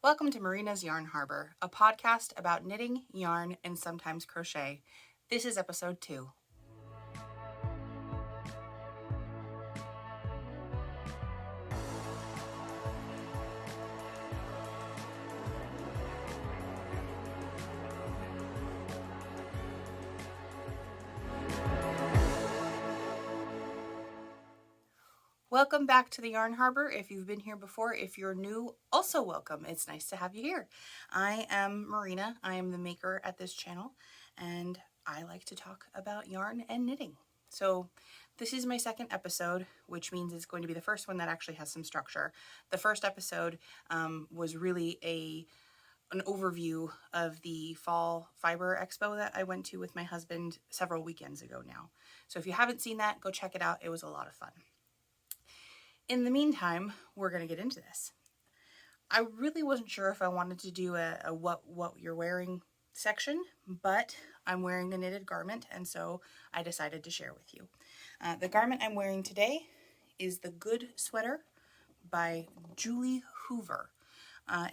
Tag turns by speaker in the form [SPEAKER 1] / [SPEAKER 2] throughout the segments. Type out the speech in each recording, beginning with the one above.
[SPEAKER 1] Welcome to Marina's Yarnharbor, a podcast about knitting, yarn, and sometimes crochet. This is episode 2. Welcome back to the Yarnharbor. If you've been here before, if you're new, also welcome. It's nice to have you here. I am Marina. I am the maker at this channel, and I like to talk about yarn and knitting. So this is my second episode, which means it's going to be the first one that actually has some structure. The first episode was really an overview of the Fall Fiber Expo that I went to with my husband several weekends ago now. So if you haven't seen that, go check it out. It was a lot of fun. In the meantime, we're going to get into this. I really wasn't sure if I wanted to do a what you're wearing section, but I'm wearing a knitted garment, and so I decided to share with you. The garment I'm wearing today is the Goode Sweater by Julie Hoover.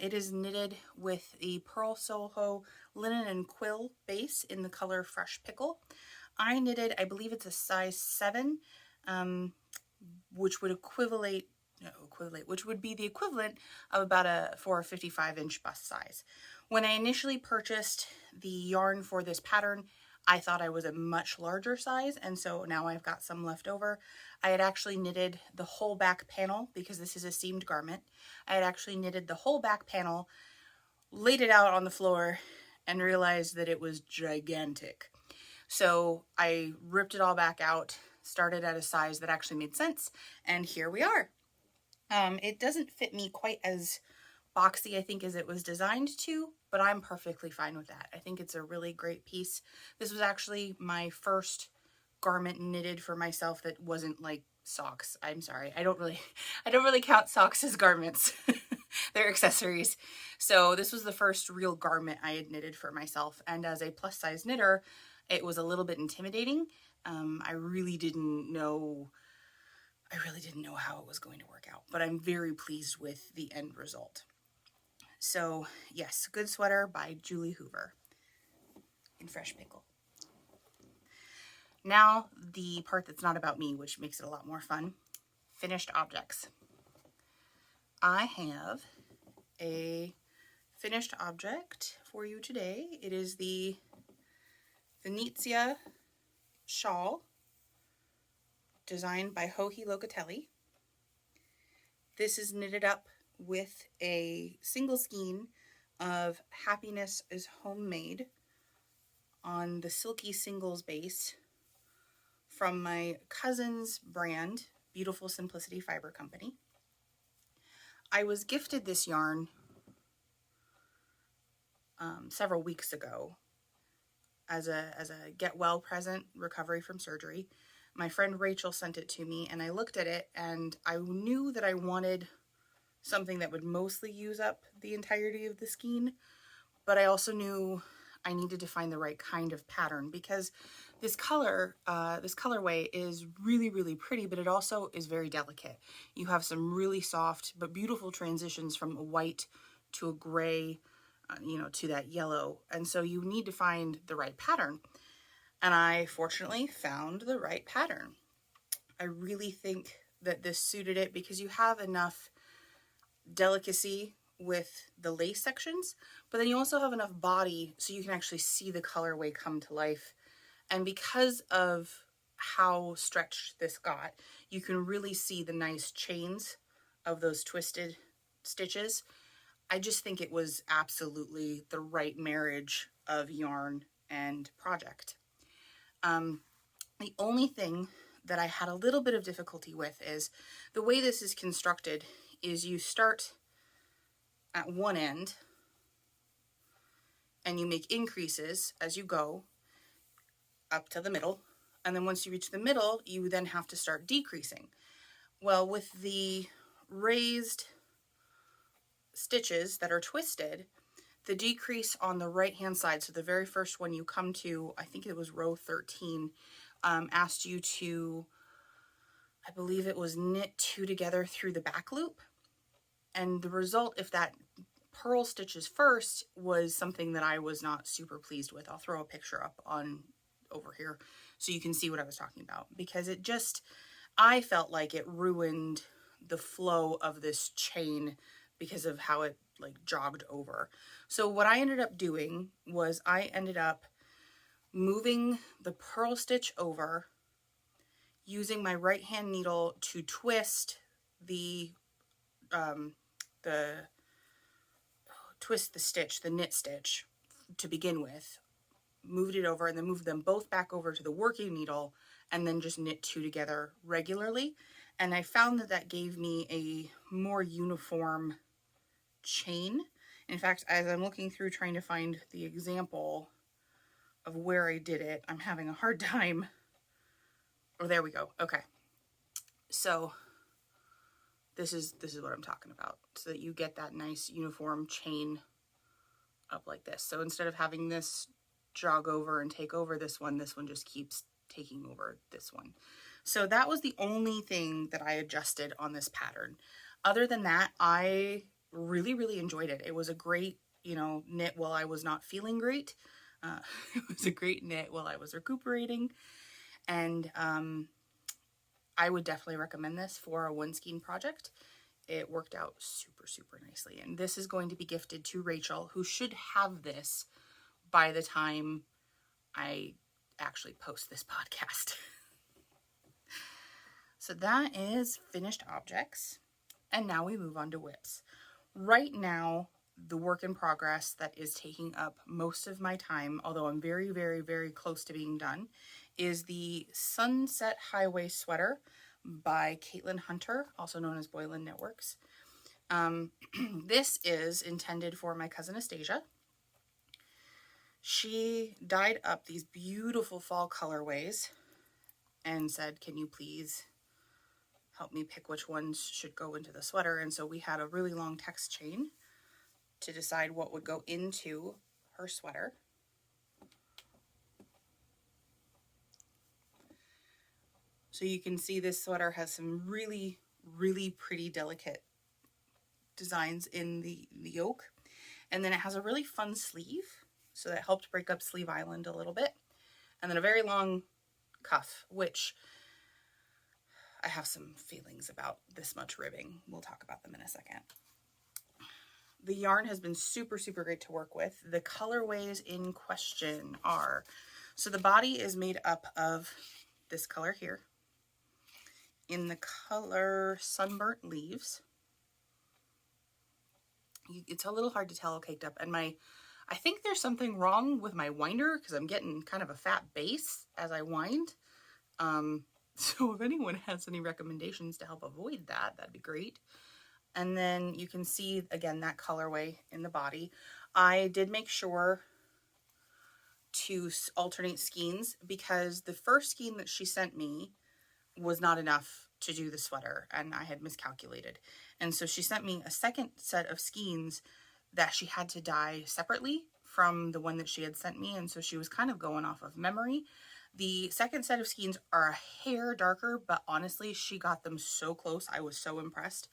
[SPEAKER 1] It is knitted with the Pearl Soho linen and quill base in the color Fresh Pickle. I knitted, I believe it's a size 7, which would which would be the equivalent of about for a 55-inch bust size. When I initially purchased the yarn for this pattern, I thought I was a much larger size, and so now I've got some left over. I had actually knitted the whole back panel because this is a seamed garment. I had actually knitted the whole back panel, laid it out on the floor, and realized that it was gigantic. So I ripped it all back out, started at a size that actually made sense, and here we are. It doesn't fit me quite as boxy, I think, as it was designed to, but I'm perfectly fine with that. I think it's a really great piece. This was actually my first garment knitted for myself that wasn't like socks. I'm sorry. I don't really count socks as garments. They're accessories. So this was the first real garment I had knitted for myself, and as a plus size knitter, it was a little bit intimidating. I really didn't know how it was going to work out, but I'm very pleased with the end result. So yes, Goode Sweater by Julie Hoover in Fresh Pickle. Now the part that's not about me, which makes it a lot more fun. Finished objects. I have a finished object for you today. It is the Venezia shawl designed by Locatelli. This is knitted up with a single skein of Happiness is Homemade on the Silky Singles base from my cousin's brand, Beautiful Simplicity Fiber Company. I was gifted this yarn several weeks ago as a get well present, recovery from surgery. My friend Rachel sent it to me, and I looked at it, and I knew that I wanted something that would mostly use up the entirety of the skein, but I also knew I needed to find the right kind of pattern, because this colorway is really, really pretty, but it also is very delicate. You have some really soft but beautiful transitions from a white to a gray, to that yellow, and so you need to find the right pattern. And I fortunately found the right pattern. I really think that this suited it because you have enough delicacy with the lace sections, but then you also have enough body so you can actually see the colorway come to life. And because of how stretched this got, you can really see the nice chains of those twisted stitches. I just think it was absolutely the right marriage of yarn and project. The only thing that I had a little bit of difficulty with is the way this is constructed is you start at one end and you make increases as you go up to the middle, and then once you reach the middle, you then have to start decreasing. Well, with the raised stitches that are twisted, the decrease on the right hand side, so the very first one you come to, I think it was row 13, asked you to, I believe it was knit 2 together through the back loop. And the result, if that purl stitches first was something that I was not super pleased with. I'll throw a picture up on over here so you can see what I was talking about, because it just, I felt like it ruined the flow of this chain because of how it like jogged over. So what I ended up doing was I ended up moving the purl stitch over, using my right hand needle to twist the stitch, the knit stitch to begin with, moved it over, and then moved them both back over to the working needle, and then just knit two together regularly. And I found that that gave me a more uniform chain. In fact, as I'm looking through trying to find the example of where I did it, I'm having a hard time. Oh, there we go. Okay. So this is what I'm talking about, so that you get that nice uniform chain up like this. So instead of having this jog over and take over this one just keeps taking over this one. So that was the only thing that I adjusted on this pattern. Other than that, I really enjoyed it. It was a great, you know, knit while I was not feeling great. It was a great knit while I was recuperating. And I would definitely recommend this for a one skein project. It worked out super nicely. And this is going to be gifted to Rachel, who should have this by the time I actually post this podcast. So that is finished objects. And now we move on to whips. Right now, the work in progress that is taking up most of my time, although I'm very close to being done, is the Sunset Highway Sweater by Caitlin Hunter, also known as boylandknitworks. This is intended for my cousin Astasia. She dyed up these beautiful fall colorways and said, can you please help me pick which ones should go into the sweater? And so we had a really long text chain to decide what would go into her sweater. So you can see this sweater has some really pretty delicate designs in the yoke. And then it has a really fun sleeve, so that helped break up Sleeve Island a little bit. And then a very long cuff, which I have some feelings about this much ribbing. We'll talk about them in a second. The yarn has been super great to work with. The colorways in question are, so the body is made up of this color here, in the color Sunburnt Leaves. It's a little hard to tell caked up, and I think there's something wrong with my winder because I'm getting kind of a fat base as I wind. So if anyone has any recommendations to help avoid that, that'd be great. And then you can see, again, that colorway in the body. I did make sure to alternate skeins because the first skein that she sent me was not enough to do the sweater, and I had miscalculated. And so she sent me a second set of skeins that she had to dye separately from the one that she had sent me, and so she was kind of going off of memory. The second set of skeins are a hair darker, but honestly, she got them so close. I was so impressed.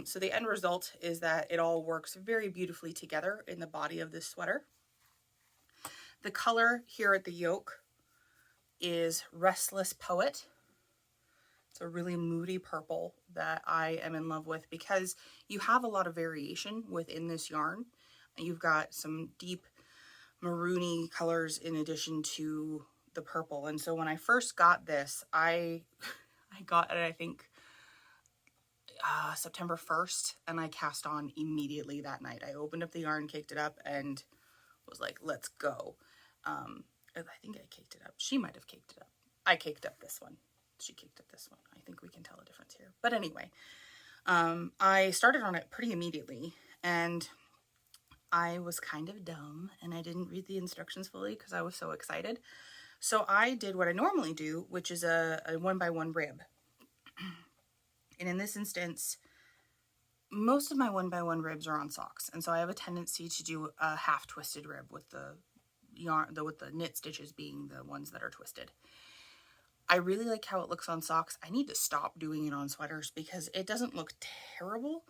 [SPEAKER 1] So the end result is that it all works very beautifully together in the body of this sweater. The color here at the yoke is Restless Poet. It's a really moody purple that I am in love with because you have a lot of variation within this yarn. You've got some deep maroony colors in addition to the purple. And so when I first got this, I got it, I think, September 1st, and I cast on immediately that night. I opened up the yarn, caked it up, and was like, let's go. I think I caked it up. She might have caked it up. I caked up this one. She caked up this one. I think we can tell a difference here. But anyway, I started on it pretty immediately, and I was kind of dumb, and I didn't read the instructions fully because I was so excited. So I did what I normally do, which is a 1x1 rib. And in this instance, most of my 1x1 ribs are on socks, and so I have a tendency to do a half twisted rib with the yarn, with the knit stitches being the ones that are twisted. I really like how it looks on socks. I need to stop doing it on sweaters because it doesn't look terrible,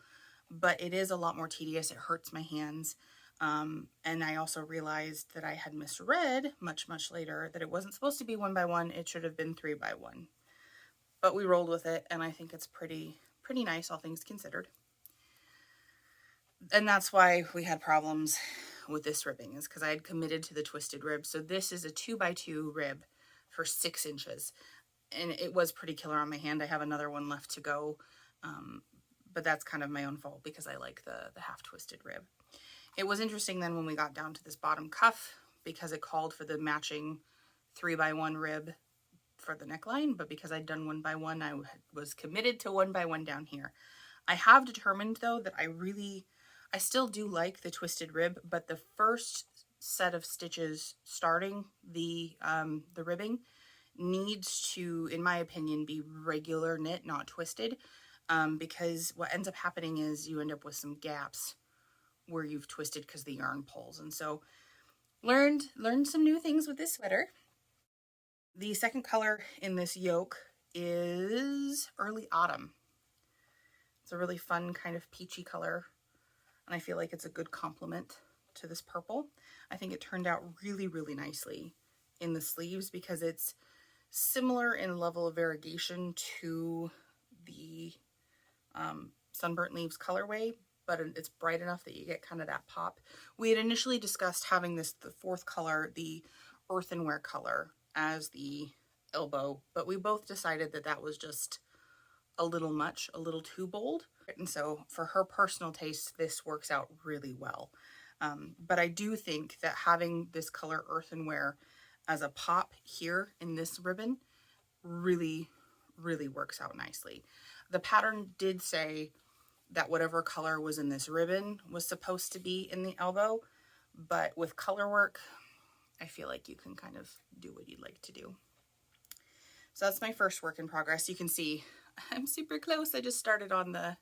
[SPEAKER 1] but it is a lot more tedious. It hurts my hands. And I also realized that I had misread much later that it wasn't supposed to be 1 by 1. It should have been 3 by 1. But we rolled with it, and I think it's pretty nice, all things considered. And that's why we had problems with this ribbing, is because I had committed to the twisted rib. So this is a 2 by 2 rib for 6 inches. And it was pretty killer on my hand. I have another one left to go. But that's kind of my own fault because I like the half twisted rib. It was interesting then when we got down to this bottom cuff, because it called for the matching 3 by 1 rib for the neckline, but because I'd done 1 by 1, I was committed to 1 by 1 down here. I have determined though that I still do like the twisted rib, but the first set of stitches starting the ribbing needs to, in my opinion, be regular knit, not twisted, because what ends up happening is you end up with some gaps where you've twisted because the yarn pulls. And so learned some new things with this sweater. The second color in this yoke is Early Autumn. It's a really fun kind of peachy color, and I feel like it's a good complement to this purple. I think it turned out really nicely in the sleeves because it's similar in level of variegation to the Sunburnt Leaves colorway, but it's bright enough that you get kind of that pop. We had initially discussed having the fourth color, the earthenware color, as the elbow, but we both decided that that was just a little much, a little too bold. And so for her personal taste, this works out really well. But I do think that having this color earthenware as a pop here in this ribbon really works out nicely. The pattern did say that whatever color was in this ribbon was supposed to be in the elbow, but with color work, I feel like you can kind of do what you'd like to do. So that's my first work in progress. You can see I'm super close. I just started on the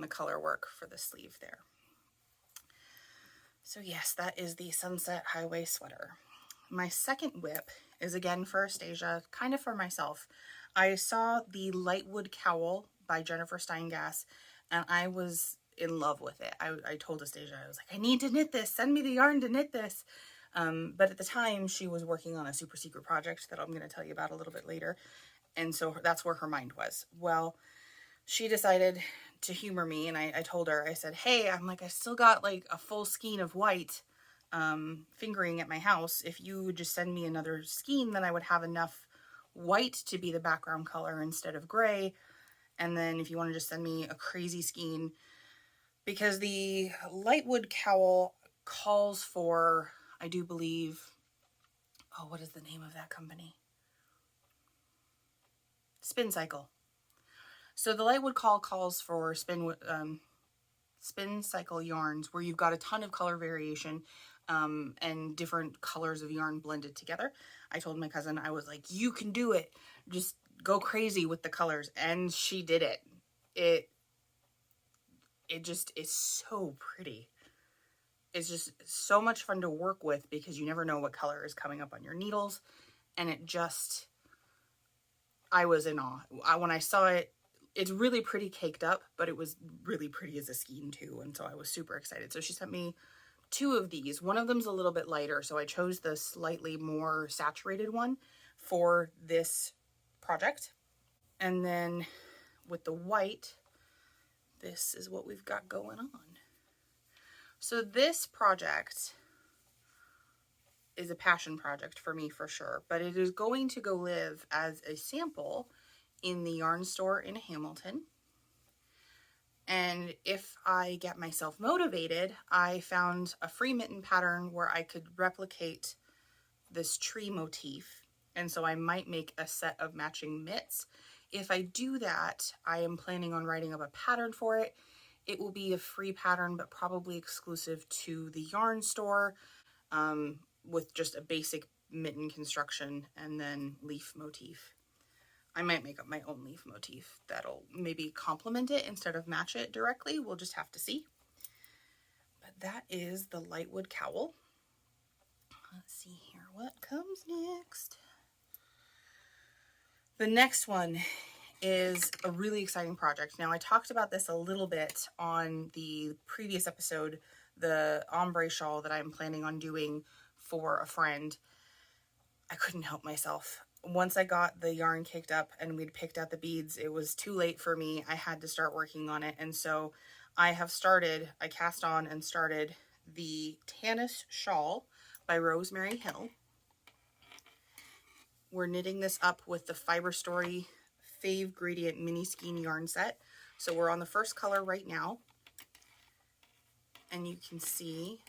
[SPEAKER 1] color work for the sleeve there. So yes, that is the Sunset Highway sweater. My second whip is again for Astasia, kind of for myself. I saw the Lightwood Cowl by Jennifer Steingass, and I was in love with it. I told Astasia, I was like, I need to knit this. Send me the yarn to knit this. But at the time, she was working on a super secret project that I'm going to tell you about a little bit later. And so that's where her mind was. Well, she decided to humor me, and I told her, I said, hey, I'm like, I still got like a full skein of white fingering at my house. If you would just send me another skein, then I would have enough white to be the background color instead of gray. And then if you want to just send me a crazy skein, because the Lightwood Cowl calls for, I do believe, oh, what is the name of that company? Spin Cycle. So the Lightwood Cowl calls for spin cycle yarns where you've got a ton of color variation and different colors of yarn blended together. I told my cousin, I was like, you can do it. Just go crazy with the colors. And she did it. It just is so pretty. It's just so much fun to work with because you never know what color is coming up on your needles. And it just, I was in awe. When I saw it, it's really pretty caked up, but it was really pretty as a skein too. And so I was super excited. So she sent me 2 of these. One of them's a little bit lighter, so I chose the slightly more saturated one for this project. And then with the white, this is what we've got going on. So this project is a passion project for me for sure, but it is going to go live as a sample in the yarn store in Hamilton. And if I get myself motivated, I found a free mitten pattern where I could replicate this tree motif. And so I might make a set of matching mitts. If I do that, I am planning on writing up a pattern for it. It will be a free pattern, but probably exclusive to the yarn store, with just a basic mitten construction and then leaf motif. I might make up my own leaf motif that'll maybe complement it instead of match it directly. We'll just have to see. But that is the Lightwood Cowl. Let's see here what comes next. The next one is a really exciting project. Now, I talked about this a little bit on the previous episode, the ombre shawl that I'm planning on doing for a friend. I couldn't help myself. Once I got the yarn caked up and we'd picked out the beads, it was too late for me. I had to start working on it. And so I cast on and started the Tanis shawl by Rosemary Hill. We're knitting this up with the Fiber Story Fave Gradient Mini Skein yarn set. So we're on the first color right now. And you can see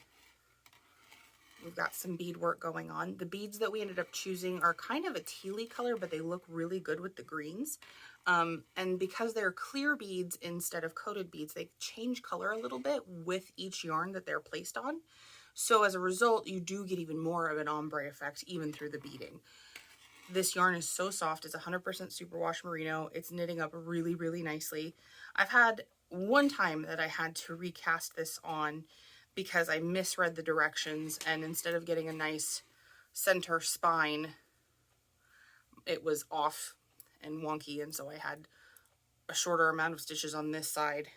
[SPEAKER 1] we've got some bead work going on. The beads that we ended up choosing are kind of a tealy color, but they look really good with the greens. And because they're clear beads instead of coated beads, they change color a little bit with each yarn that they're placed on. So as a result, you do get even more of an ombre effect even through the beading. This yarn is so soft. It's 100% superwash merino. It's knitting up really, really nicely. I've had one time that I had to recast this on because I misread the directions, and instead of getting a nice center spine, it was off and wonky, and so I had a shorter amount of stitches on this side,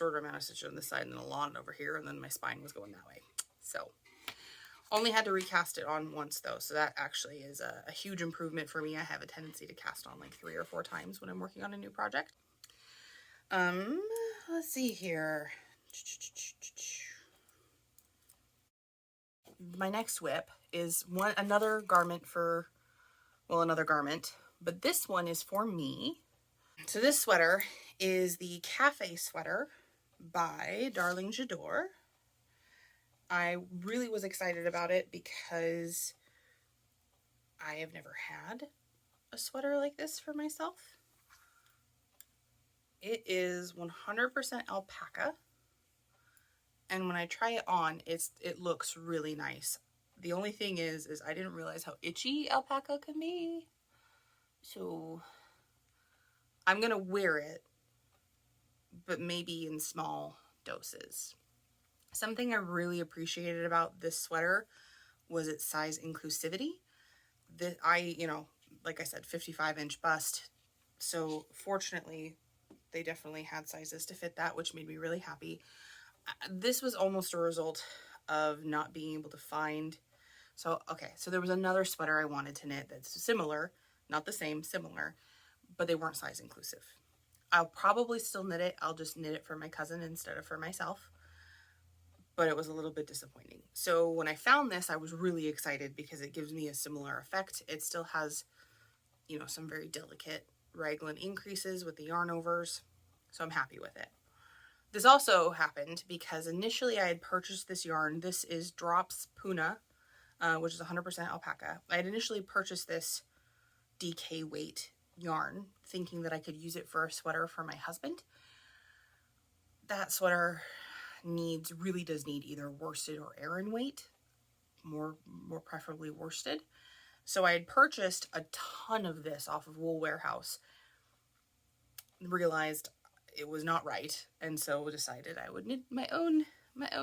[SPEAKER 1] and then a lot over here, and then my spine was going that way. So only had to recast it on once though, so that actually is a huge improvement for me. I have a tendency to cast on like 3 or 4 times when I'm working on a new project. Let's see here. My next whip is another garment, but this one is for me. So this sweater is the Cafe Sweater by Darling Jadore. I really was excited about it because I have never had a sweater like this for myself. It is 100% alpaca, and when I try it on, it looks really nice. The only thing is I didn't realize how itchy alpaca can be, so I'm gonna wear it, but maybe in small doses. Something I really appreciated about this sweater was its size inclusivity. Like I said, 55-inch bust, so fortunately they definitely had sizes to fit that, which made me really happy. This was almost a result of not being able to find. So there was another sweater I wanted to knit that's similar, not the same, similar, but they weren't size inclusive. I'll probably still knit it. I'll just knit it for my cousin instead of for myself, but it was a little bit disappointing. So when I found this, I was really excited because it gives me a similar effect. It still has, some very delicate raglan increases with the yarn overs, so I'm happy with it. This also happened because initially I had purchased this yarn. This is Drops Puna, which is 100% alpaca. I had initially purchased this DK weight yarn thinking that I could use it for a sweater for my husband. That sweater really does need either worsted or Aran weight, more preferably worsted. So I had purchased a ton of this off of Wool Warehouse, realized it was not right, and so decided I would knit my own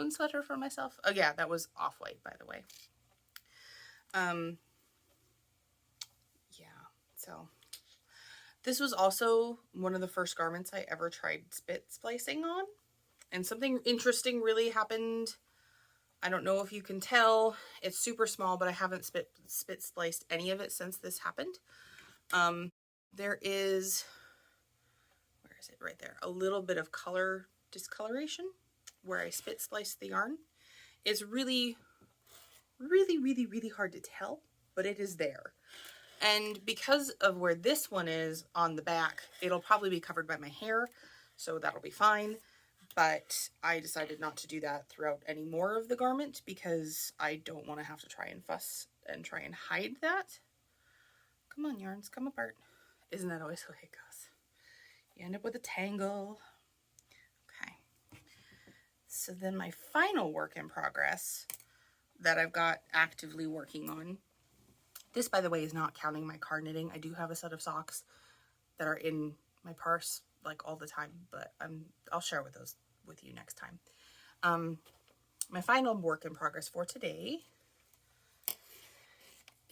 [SPEAKER 1] sweater for myself. Oh yeah, that was off-white, by the way. Yeah, so this was also one of the first garments I ever tried spit splicing on, and something interesting really happened. I don't know if you can tell, it's super small, but I haven't spit spliced any of it since this happened. There is, where is it? Right there, a little bit of color discoloration where I spit spliced the yarn. It's really, really, really, really hard to tell, but it is there. And because of where this one is on the back, it'll probably be covered by my hair, so that'll be fine. But I decided not to do that throughout any more of the garment because I don't want to have to try and fuss and try and hide that. Come on, yarns, come apart. Isn't that always the way it goes? You end up with a tangle. Okay. So then my final work in progress that I've got actively working on. This, by the way, is not counting my car knitting. I do have a set of socks that are in my purse like all the time, but I'll share with you next time. My final work in progress for today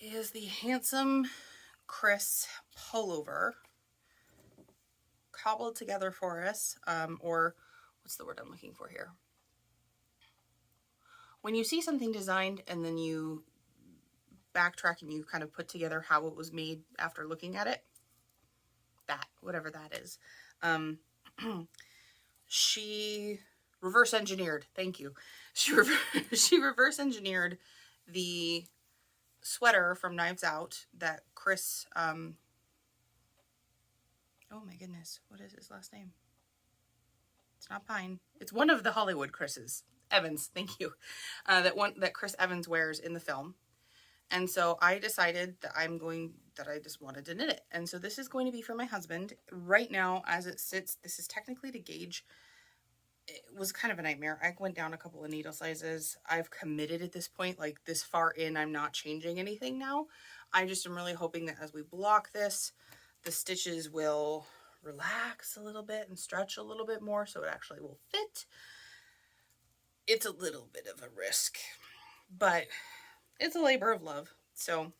[SPEAKER 1] is the Handsome Chris Pullover cobbled together for us, or what's the word I'm looking for here? When you see something designed and then you backtrack and you kind of put together how it was made after looking at it, that, whatever that is. She reverse engineered, thank you. She reverse engineered the sweater from Knives Out that Chris, oh my goodness, what is his last name? It's not Pine. It's one of the Hollywood Chris's. Evans, thank you. That Chris Evans wears in the film. And so I decided that I just wanted to knit it. And so this is going to be for my husband. Right now, as it sits, this is technically to gauge. It was kind of a nightmare. I went down a couple of needle sizes. I've committed at this point, like this far in, I'm not changing anything now. I just am really hoping that as we block this, the stitches will relax a little bit and stretch a little bit more so it actually will fit. It's a little bit of a risk, but it's a labor of love. So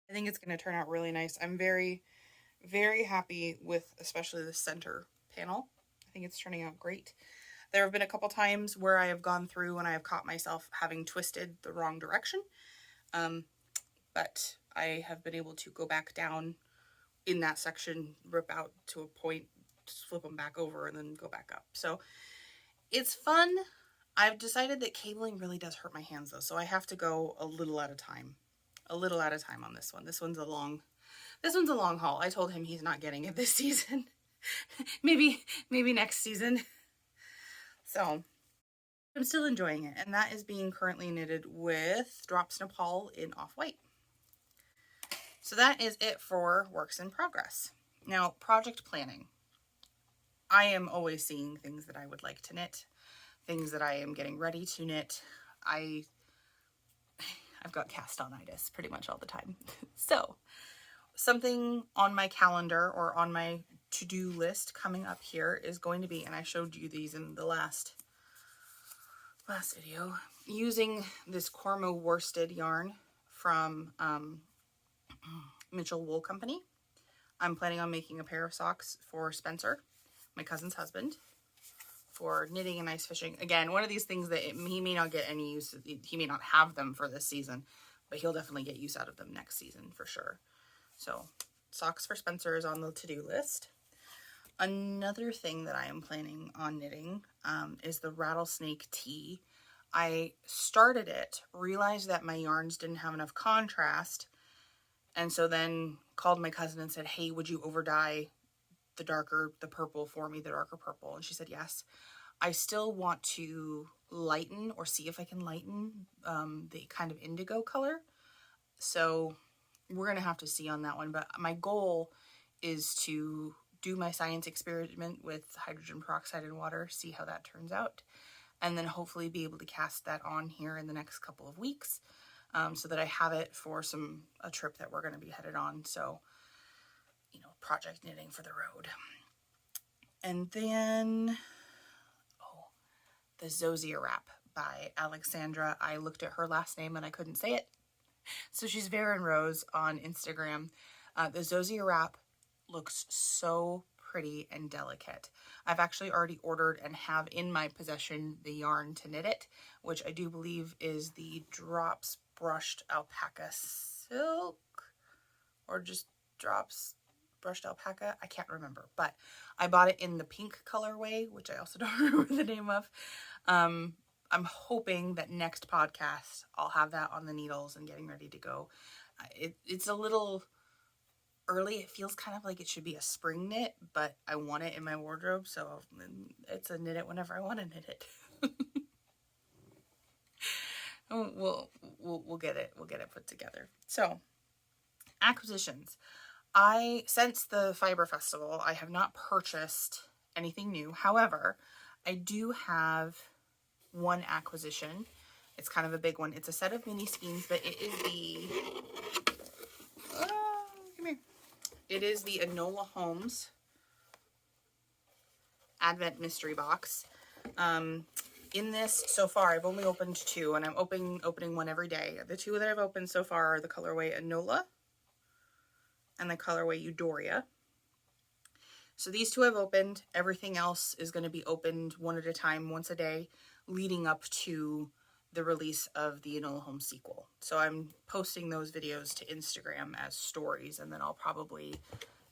[SPEAKER 1] I think it's going to turn out really nice. I'm very, very happy with especially the center panel. I think it's turning out great. There have been a couple times where I have gone through and I have caught myself having twisted the wrong direction. But I have been able to go back down in that section, rip out to a point, flip them back over, and then go back up. So it's fun. I've decided that cabling really does hurt my hands though, so I have to go a little at a time. A little at a time on this one. This one's a long haul. I told him he's not getting it this season. maybe next season. So I'm still enjoying it, and that is being currently knitted with Drops Nepal in Off-White. So that is it for works in progress. Now, project planning. I am always seeing things that I would like to knit, things that I am getting ready to knit. I've got cast-on-itis pretty much all the time. So something on my calendar or on my to-do list coming up here is going to be, and I showed you these in the last video, using this Cormo worsted yarn from Mitchell Wool Company. I'm planning on making a pair of socks for Spencer, my cousin's husband, for knitting and ice fishing. Again, one of these things that he may not get any use, he may not have them for this season, but he'll definitely get use out of them next season for sure. So socks for Spencer is on the to-do list. Another thing that I am planning on knitting is the Rattle Snake Tee. I started it, realized that my yarns didn't have enough contrast, and so then called my cousin and said, hey, would you over dye the purple for me, the darker purple? And she said yes. I still want to lighten, or see if I can lighten the kind of indigo color. So we're going to have to see on that one. But my goal is to do my science experiment with hydrogen peroxide and water, see how that turns out, and then hopefully be able to cast that on here in the next couple of weeks, so that I have it for a trip that we're going to be headed on. So, you know, project knitting for the road. And then, the Zoysia Wrap by Alexandra. I looked at her last name and I couldn't say it. So she's Varen Rose on Instagram. The Zoysia Wrap looks so pretty and delicate. I've actually already ordered and have in my possession the yarn to knit it, which I do believe is the Drops Brushed Alpaca Silk, or just Drops Brushed Alpaca. I can't remember, but I bought it in the pink colorway, which I also don't remember the name of. I'm hoping that next podcast I'll have that on the needles and getting ready to go. It's a little early. It feels kind of like it should be a spring knit, but I want it in my wardrobe, so it's a knit it whenever I want to knit it. We'll get it put together. So, acquisitions. Since the Fiber Festival, I have not purchased anything new. However, I do have one acquisition. It's kind of a big one. It's a set of mini skeins, but it is the Enola Holmes Advent Mystery Box. In this, so far, I've only opened two, and I'm opening one every day. The two that I've opened so far are the colorway Enola and the colorway Euphoria. So these two I've opened. Everything else is going to be opened one at a time, once a day, leading up to the release of the Enola Holmes sequel. So I'm posting those videos to Instagram as stories, and then I'll probably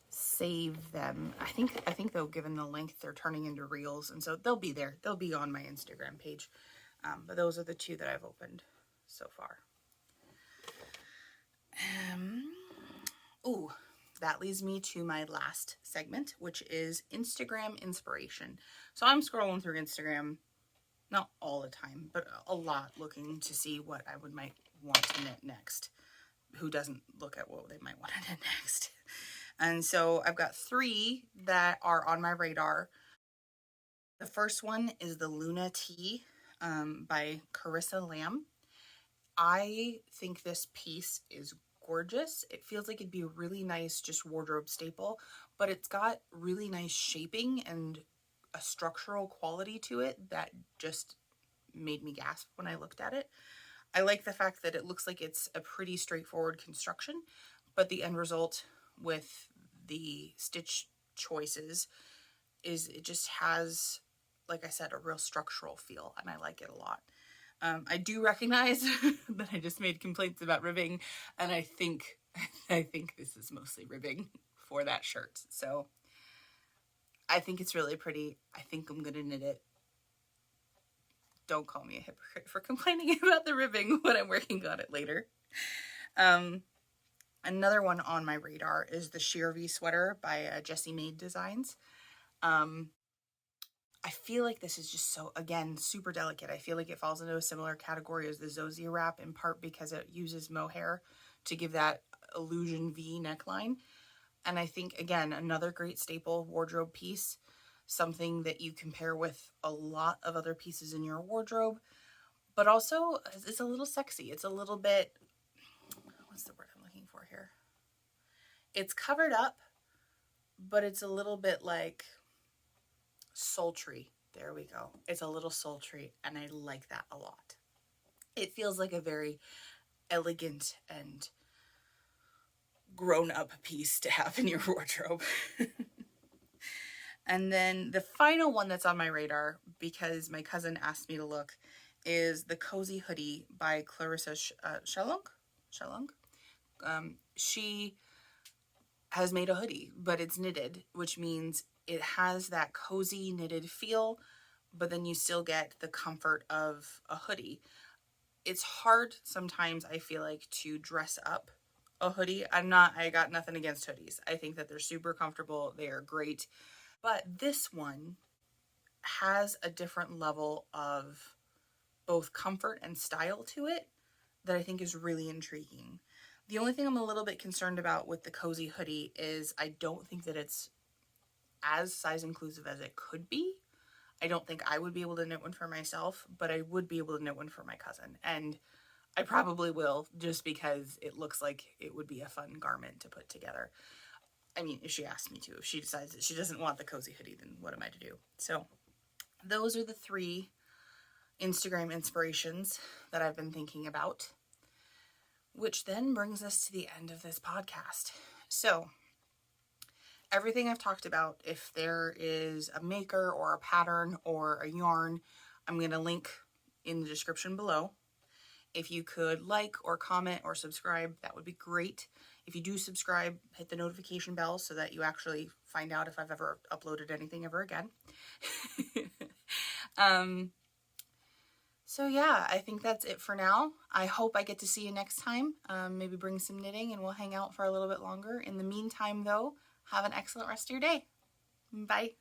[SPEAKER 1] save them. I think though, given the length, they're turning into reels, and so they'll be there. They'll be on my Instagram page. But those are the two that I've opened so far. Ooh, that leads me to my last segment, which is Instagram inspiration. So I'm scrolling through Instagram, not all the time, but a lot, looking to see what I might want to knit next. Who doesn't look at what they might want to knit next? And so I've got 3 that are on my radar. The first one is the Luna Tee by Charissa Lam. I think this piece is gorgeous. It feels like it'd be a really nice just wardrobe staple, but it's got really nice shaping and a structural quality to it that just made me gasp when I looked at it. I like the fact that it looks like it's a pretty straightforward construction, but the end result with the stitch choices is it just has, like I said, a real structural feel, and I like it a lot. I do recognize that I just made complaints about ribbing, and I think this is mostly ribbing for that shirt. So I think it's really pretty. I think I'm gonna knit it. Don't call me a hypocrite for complaining about the ribbing when I'm working on it later. Another one on my radar is the Sheer V Sweater by Jessie Maed Designs. I feel like this is just so, again, super delicate. I feel like it falls into a similar category as the Zoysia Wrap, in part because it uses mohair to give that illusion V neckline. And I think, again, another great staple wardrobe piece, something that you can pair with a lot of other pieces in your wardrobe, but also it's a little sexy. It's a little bit, what's the word I'm looking for here? It's covered up, but it's a little bit like sultry. There we go. It's a little sultry, and I like that a lot. It feels like a very elegant and grown-up piece to have in your wardrobe. And then the final one that's on my radar, because my cousin asked me to look, is the Cozy Hoodie by Clarissa Schellong. She has made a hoodie, but it's knitted, which means it has that cozy knitted feel, but then you still get the comfort of a hoodie. It's hard sometimes, I feel like, to dress up a hoodie. I got nothing against hoodies. I think that they're super comfortable. They are great. But this one has a different level of both comfort and style to it that I think is really intriguing. The only thing I'm a little bit concerned about with the Cozy Hoodie is I don't think that it's as size inclusive as it could be. I don't think I would be able to knit one for myself, but I would be able to knit one for my cousin. And I probably will, just because it looks like it would be a fun garment to put together. I mean, if she asks me to. If she decides that she doesn't want the Cozy Hoodie, then what am I to do? So those are the 3 Instagram inspirations that I've been thinking about, which then brings us to the end of this podcast. So everything I've talked about, if there is a maker or a pattern or a yarn, I'm going to link in the description below. If you could like or comment or subscribe, that would be great. If you do subscribe, hit the notification bell so that you actually find out if I've ever uploaded anything ever again. So yeah, I think that's it for now. I hope I get to see you next time. Maybe bring some knitting and we'll hang out for a little bit longer. In the meantime, though, have an excellent rest of your day. Bye.